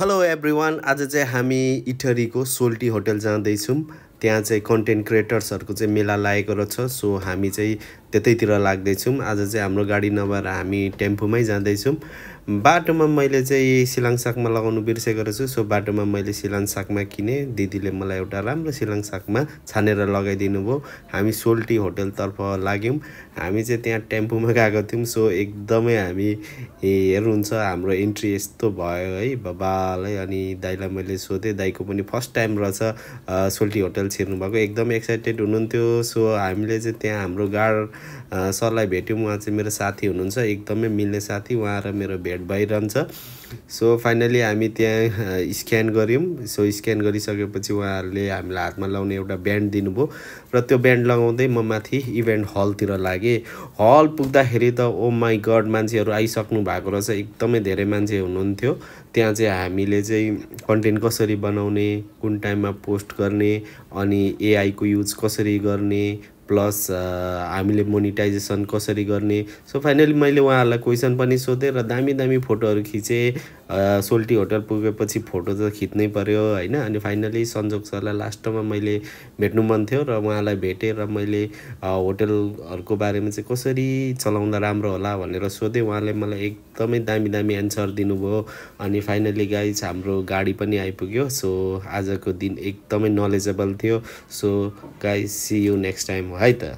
Hello everyone, आज चाहिँ हामी इटरीको सोल्टी होटल जाँदैछौँ। त्यहाँ चाहिँ कन्टेन्ट क्रिएटर्सहरूको चाहिँ मेला लागेको रहेछ। सो हामी चाहिँ त्यतैतिर लाग्दैछौँ। आज चाहिँ हाम्रो गाडी नभएर हामी टेम्पोमै जाँदैछौँ। बाटोमा मैले चाहिँ सिलाङ सागमा लगाउनु बिर्सेको रहेछु। सो बाटोमा मैले सिलाङ सागमा किने। दिदीले मलाई एउटा राम्रो सिलाङ सागमा छानेर लगाइदिनु भयो। हामी सोल्टी होटलतर्फ लाग्यौँ। हामी चाहिँ त्यहाँ टेम्पोमा गएको थियौँ। सो एकदमै हामी हेर्नुहुन्छ हाम्रो इन्ट्री यस्तो भयो है, बबाल है। अनि दाइलाई मैले सोधेँ, दाइको पनि फर्स्ट टाइम रहेछ सोल्टी होटल छिर्नु भएको, एकदमै एक्साइटेड हुनुहुन्थ्यो। सो हामीले चाहिँ त्यहाँ हाम्रो गार्ड सरलाई भेट्यौँ। उहाँ चाहिँ मेरो साथी हुनुहुन्छ, एकदमै मिल्ने साथी। उहाँ र मेरो भेट भइरहन्छ। सो फाइनली हामी त्यहाँ स्क्यान गऱ्यौँ। सो स्क्यान गरिसकेपछि उहाँहरूले हामीलाई हातमा लाउने एउटा ब्यान्ड दिनुभयो र त्यो ब्यान्ड लगाउँदै म माथि इभेन्ट हलतिर लागेँ। हल पुग्दाखेरि त ओ माई गड, मान्छेहरू आइसक्नु भएको रहेछ। एकदमै धेरै मान्छे हुनुहुन्थ्यो। त्यहाँ चाहिँ हामीले चाहिँ कन्टेन्ट कसरी बनाउने, कुन टाइममा पोस्ट गर्ने, अनि एआईको युज कसरी गर्ने, प्लस हामीले मोनिटाइजेसन कसरी गर्ने। सो फाइनली मैले उहाँहरूलाई क्वेसन पनि सोधेँ र दामी दामी फोटोहरू खिचेँ। सोल्टी होटल पुगेपछि फोटो त खिच्नै पर्यो होइन। अनि फाइनली सन्जोग सरलाई लास्टमा मैले भेट्नु मन थियो र उहाँलाई भेटेँ र मैले होटलहरूको बारेमा चाहिँ कसरी चलाउँदा राम्रो होला भनेर सोधेँ। उहाँले मलाई एकदमै दामी दामी एन्सर दिनुभयो। अनि फाइनली गाइज हाम्रो गाडी पनि आइपुग्यो। सो आजको दिन एकदमै नलेजेबल थियो। So guys see you next time है त।